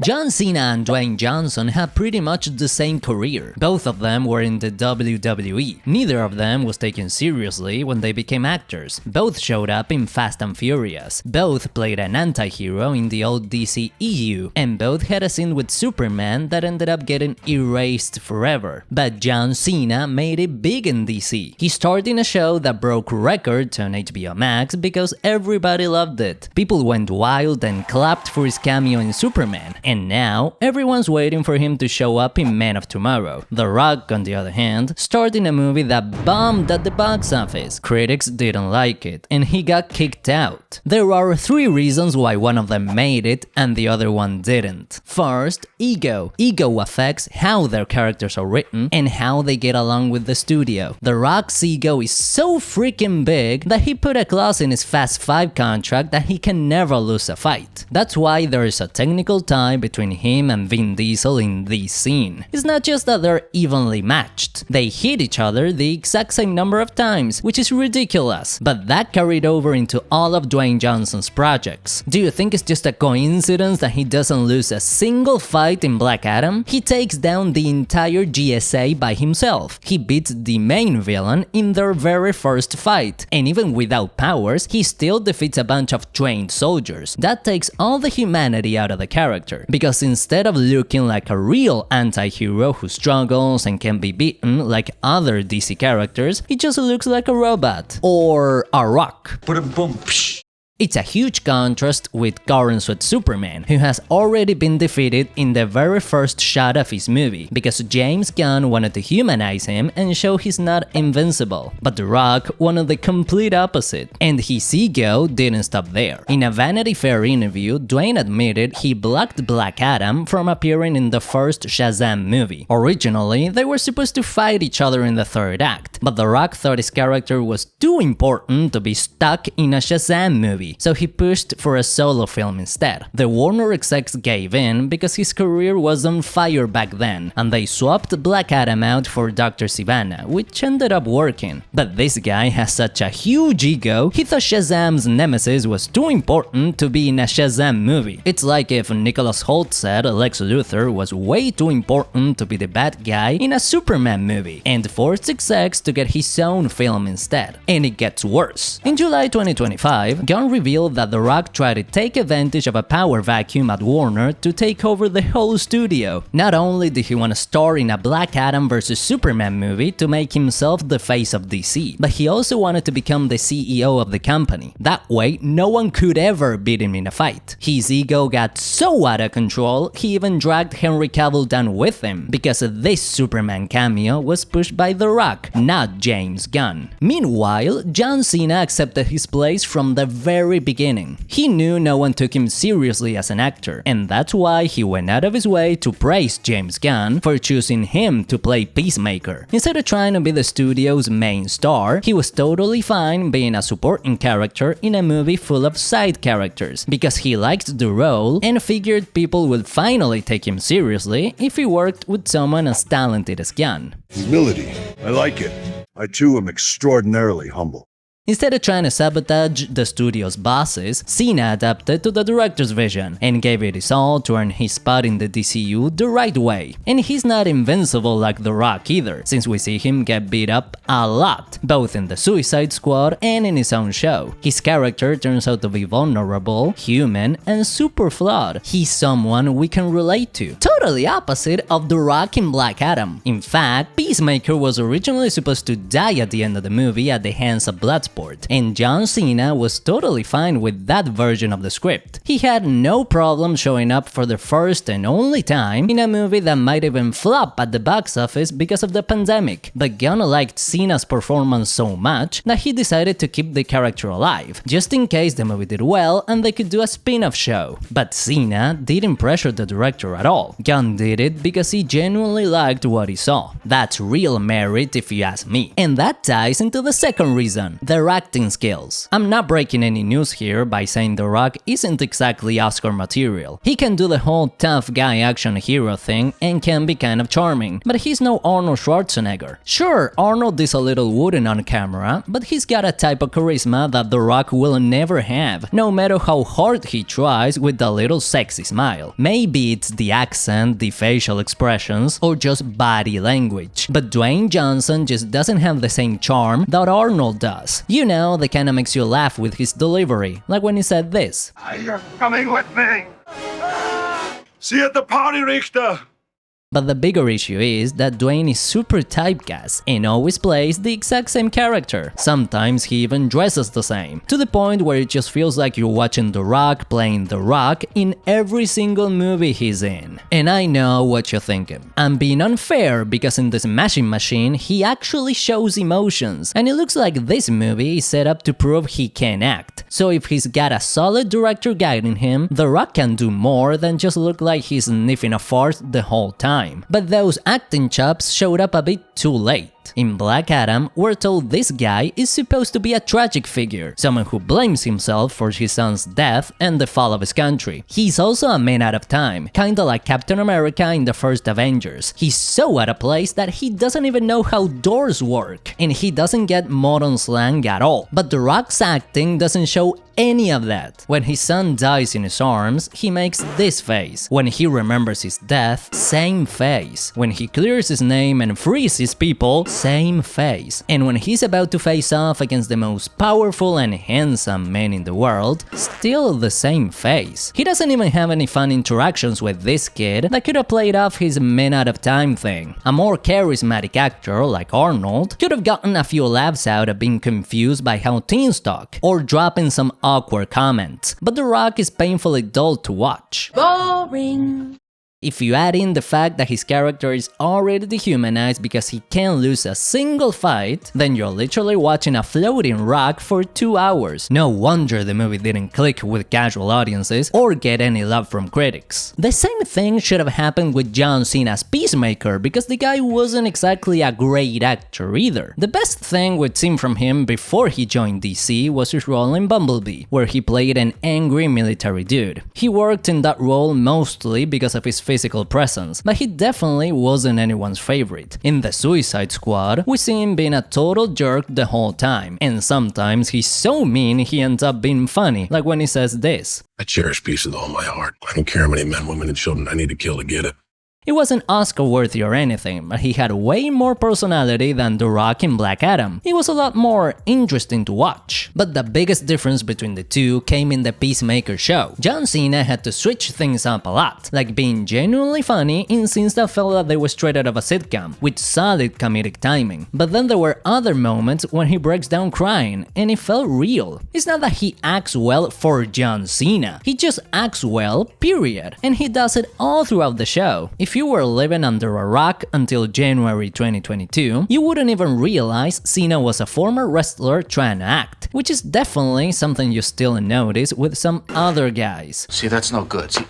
John Cena and Dwayne Johnson had pretty much the same career. Both of them were in the WWE. Neither of them was taken seriously when they became actors. Both showed up in Fast and Furious. Both played an anti-hero in the old DC EU. And both had a scene with Superman that ended up getting erased forever. But John Cena made it big in DC. He starred in a show that broke records on HBO Max because everybody loved it. People went wild and clapped for his cameo in Superman. And now, everyone's waiting for him to show up in Man of Tomorrow. The Rock, on the other hand, starred in a movie that bombed at the box office. Critics didn't like it, and he got kicked out. There are 3 reasons why one of them made it and the other one didn't. First, ego. Ego affects how their characters are written and how they get along with the studio. The Rock's ego is so freaking big that he put a clause in his Fast 5 contract that he can never lose a fight. That's why there is a technical tie between him and Vin Diesel in this scene. It's not just that they're evenly matched. They hit each other the exact same number of times, which is ridiculous, but that carried over into all of Dwayne Johnson's projects. Do you think it's just a coincidence that he doesn't lose a single fight in Black Adam? He takes down the entire GSA by himself. He beats the main villain in their very first fight, and even without powers, he still defeats a bunch of trained soldiers. That takes all the humanity out of the character, because instead of looking like a real anti-hero who struggles and can be beaten like other DC characters, he just looks like a robot. Or a rock. It's a huge contrast with current Sweat Superman, who has already been defeated in the very first shot of his movie, because James Gunn wanted to humanize him and show he's not invincible. But The Rock wanted the complete opposite, and his ego didn't stop there. In a Vanity Fair interview, Dwayne admitted he blocked Black Adam from appearing in the first Shazam movie. Originally, they were supposed to fight each other in the third act, but The Rock thought his character was too important to be stuck in a Shazam movie, so he pushed for a solo film instead. The Warner execs gave in because his career was on fire back then, and they swapped Black Adam out for Dr. Sivana, which ended up working. But this guy has such a huge ego, he thought Shazam's nemesis was too important to be in a Shazam movie. It's like if Nicholas Hoult said Lex Luthor was way too important to be the bad guy in a Superman movie, and forced execs to get his own film instead. And it gets worse. In July 2025, Gunn revealed that The Rock tried to take advantage of a power vacuum at Warner to take over the whole studio. Not only did he want to star in a Black Adam vs Superman movie to make himself the face of DC, but he also wanted to become the CEO of the company. That way, no one could ever beat him in a fight. His ego got so out of control, he even dragged Henry Cavill down with him, because this Superman cameo was pushed by The Rock, not James Gunn. Meanwhile, John Cena accepted his place from the very beginning. He knew no one took him seriously as an actor, and that's why he went out of his way to praise James Gunn for choosing him to play Peacemaker. Instead of trying to be the studio's main star, he was totally fine being a supporting character in a movie full of side characters, because he liked the role and figured people would finally take him seriously if he worked with someone as talented as Gunn. Humility. I like it. I too am extraordinarily humble. Instead of trying to sabotage the studio's bosses, Cena adapted to the director's vision and gave it his all to earn his spot in the DCU the right way. And he's not invincible like The Rock either, since we see him get beat up a lot, both in the Suicide Squad and in his own show. His character turns out to be vulnerable, human, and super flawed. He's someone we can relate to. Totally opposite of The Rock in Black Adam. In fact, Peacemaker was originally supposed to die at the end of the movie at the hands of Bloodsport, and John Cena was totally fine with that version of the script. He had no problem showing up for the first and only time in a movie that might even flop at the box office because of the pandemic, but Gunn liked Cena's performance so much that he decided to keep the character alive, just in case the movie did well and they could do a spin-off show. But Cena didn't pressure the director at all. Gunn did it because he genuinely liked what he saw. That's real merit if you ask me. And that ties into the second reason. The their acting skills. I'm not breaking any news here by saying The Rock isn't exactly Oscar material. He can do the whole tough guy action hero thing and can be kind of charming, but he's no Arnold Schwarzenegger. Sure, Arnold is a little wooden on camera, but he's got a type of charisma that The Rock will never have, no matter how hard he tries with the little sexy smile. Maybe it's the accent, the facial expressions, or just body language, but Dwayne Johnson just doesn't have the same charm that Arnold does. You know, the kind of makes you laugh with his delivery, like when he said this. You're coming with me. See you at the party, Richter. But the bigger issue is that Dwayne is super typecast and always plays the exact same character. Sometimes he even dresses the same, to the point where it just feels like you're watching The Rock playing The Rock in every single movie he's in. And I know what you're thinking. I'm being unfair because in The Smashing Machine he actually shows emotions, and it looks like this movie is set up to prove he can act. So if he's got a solid director guiding him, The Rock can do more than just look like he's sniffing a fart the whole time. But those acting chops showed up a bit too late. In Black Adam, we're told this guy is supposed to be a tragic figure, someone who blames himself for his son's death and the fall of his country. He's also a man out of time, kinda like Captain America in the first Avengers. He's so out of place that he doesn't even know how doors work, and he doesn't get modern slang at all. But The Rock's acting doesn't show any of that. When his son dies in his arms, he makes this face. When he remembers his death, same face. When he clears his name and frees his people, same face. And when he's about to face off against the most powerful and handsome man in the world, still the same face. He doesn't even have any fun interactions with this kid that could have played off his man out of time thing. A more charismatic actor like Arnold could have gotten a few laughs out of being confused by how teens talk, or dropping some awkward comments, but The Rock is painfully dull to watch. Boring. If you add in the fact that his character is already dehumanized because he can't lose a single fight, then you're literally watching a floating rock for 2 hours. No wonder the movie didn't click with casual audiences or get any love from critics. The same thing should have happened with John Cena's Peacemaker, because the guy wasn't exactly a great actor either. The best thing we'd seen from him before he joined DC was his role in Bumblebee, where he played an angry military dude. He worked in that role mostly because of his physical presence, but he definitely wasn't anyone's favorite. In the Suicide Squad, we see him being a total jerk the whole time, and sometimes he's so mean he ends up being funny, like when he says this. I cherish peace with all my heart. I don't care how many men, women, and children I need to kill to get it. He wasn't Oscar-worthy or anything, but he had way more personality than The Rock in Black Adam. He was a lot more interesting to watch. But the biggest difference between the two came in the Peacemaker show. John Cena had to switch things up a lot, like being genuinely funny in scenes that felt like they were straight out of a sitcom, with solid comedic timing. But then there were other moments when he breaks down crying, and it felt real. It's not that he acts well for John Cena, he just acts well, period. And he does it all throughout the show. If you were living under a rock until January 2022, you wouldn't even realize Cena was a former wrestler trying to act, which is definitely something you still notice with some other guys. See, that's no good. See,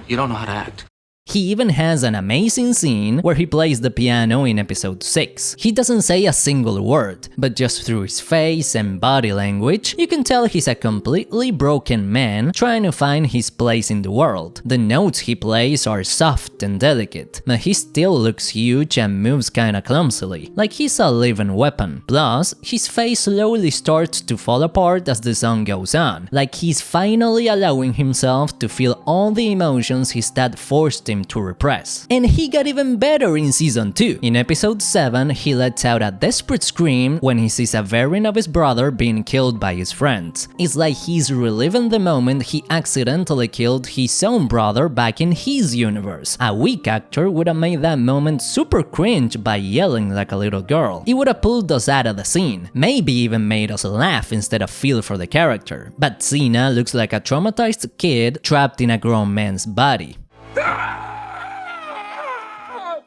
you don't know how to act. He even has an amazing scene where he plays the piano in episode 6. He doesn't say a single word, but just through his face and body language, you can tell he's a completely broken man trying to find his place in the world. The notes he plays are soft and delicate, but he still looks huge and moves kinda clumsily, like he's a living weapon. Plus, his face slowly starts to fall apart as the song goes on, like he's finally allowing himself to feel all the emotions his dad forced him to repress. And he got even better in season 2. In episode 7, he lets out a desperate scream when he sees a variant of his brother being killed by his friends. It's like he's reliving the moment he accidentally killed his own brother back in his universe. A weak actor would have made that moment super cringe by yelling like a little girl. It would have pulled us out of the scene, maybe even made us laugh instead of feel for the character. But Cena looks like a traumatized kid trapped in a grown man's body.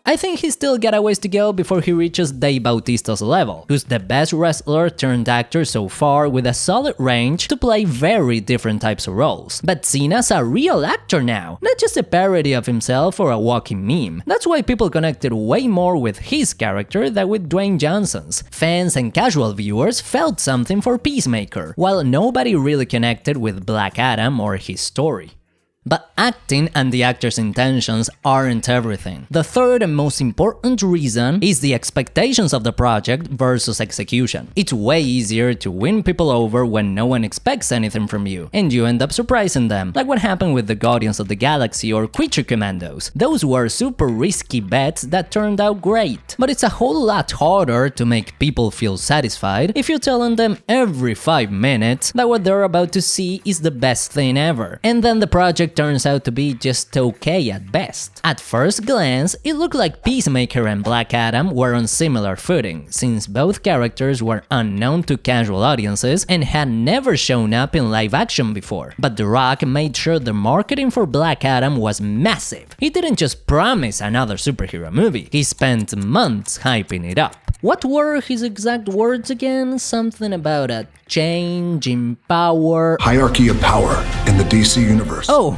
I think he still got a ways to go before he reaches Dave Bautista's level, who's the best wrestler turned actor so far with a solid range to play very different types of roles. But Cena's a real actor now, not just a parody of himself or a walking meme. That's why people connected way more with his character than with Dwayne Johnson's. Fans and casual viewers felt something for Peacemaker, while nobody really connected with Black Adam or his story. But acting and the actor's intentions aren't everything. The third and most important reason is the expectations of the project versus execution. It's way easier to win people over when no one expects anything from you, and you end up surprising them, like what happened with the Guardians of the Galaxy or Creature Commandos. Those were super risky bets that turned out great. But it's a whole lot harder to make people feel satisfied if you're telling them every 5 minutes that what they're about to see is the best thing ever, and then the project turns out to be just okay at best. At first glance, it looked like Peacemaker and Black Adam were on similar footing, since both characters were unknown to casual audiences and had never shown up in live action before. But The Rock made sure the marketing for Black Adam was massive. He didn't just promise another superhero movie, he spent months hyping it up. What were his exact words again? Something about a change in power. Hierarchy of power in the DC universe. Oh,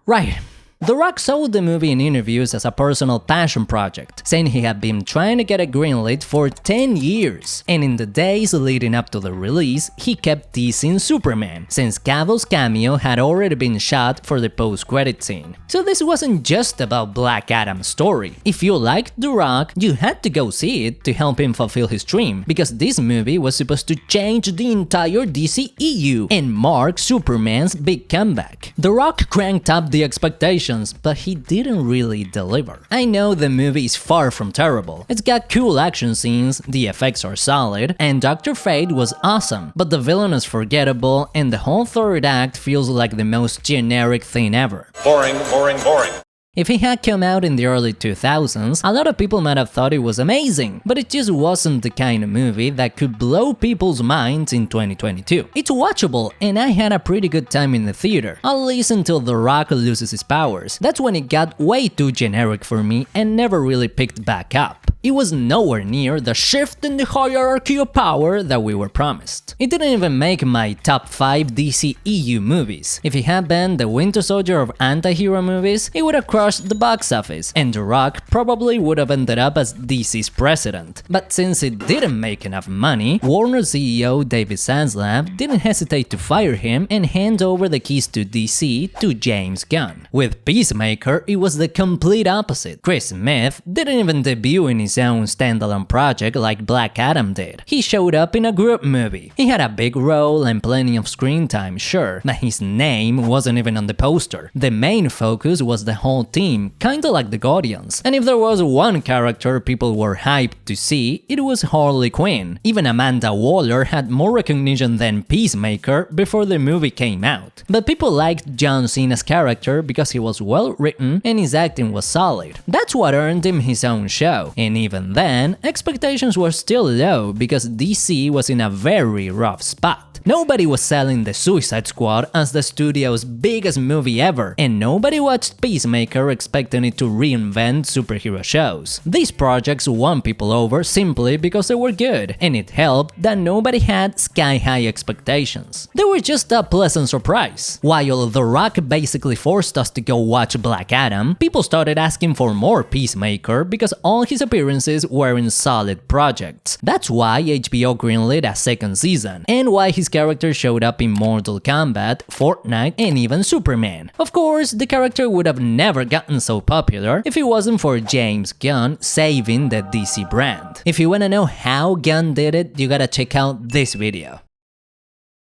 right. The Rock sold the movie in interviews as a personal passion project, saying he had been trying to get it greenlit for 10 years. And in the days leading up to the release, he kept teasing Superman, since Cavill's cameo had already been shot for the post-credit scene. So this wasn't just about Black Adam's story. If you liked The Rock, you had to go see it to help him fulfill his dream, because this movie was supposed to change the entire DCEU and mark Superman's big comeback. The Rock cranked up the expectations, but he didn't really deliver. I know the movie is far from terrible. It's got cool action scenes, the effects are solid, and Dr. Fate was awesome, but the villain is forgettable and the whole third act feels like the most generic thing ever. Boring, boring, boring. If he had come out in the early 2000s, a lot of people might have thought it was amazing, but it just wasn't the kind of movie that could blow people's minds in 2022. It's watchable, and I had a pretty good time in the theater, at least until The Rock loses his powers. That's when it got way too generic for me and never really picked back up. It was nowhere near the shift in the hierarchy of power that we were promised. It didn't even make my top 5 DCEU movies. If it had been the Winter Soldier of anti-hero movies, it would have crushed the box office, and The Rock probably would have ended up as DC's president. But since it didn't make enough money, Warner CEO David Zaslav didn't hesitate to fire him and hand over the keys to DC to James Gunn. With Peacemaker, it was the complete opposite. Chris Smith didn't even debut in his own standalone project like Black Adam did. He showed up in a group movie. He had a big role and plenty of screen time, sure, but his name wasn't even on the poster. The main focus was the whole team, kinda like the Guardians. And if there was one character people were hyped to see, it was Harley Quinn. Even Amanda Waller had more recognition than Peacemaker before the movie came out. But people liked John Cena's character because he was well written and his acting was solid. That's what earned him his own show. And even then, expectations were still low because DC was in a very rough spot. Nobody was selling The Suicide Squad as the studio's biggest movie ever, and nobody watched Peacemaker expecting it to reinvent superhero shows. These projects won people over simply because they were good, and it helped that nobody had sky-high expectations. They were just a pleasant surprise. While The Rock basically forced us to go watch Black Adam, people started asking for more Peacemaker because all his appearances were in solid projects. That's why HBO greenlit a second season, and why his character showed up in Mortal Kombat, Fortnite, and even Superman. Of course, the character would have never gotten so popular if it wasn't for James Gunn saving the DC brand. If you wanna know how Gunn did it, you gotta check out this video.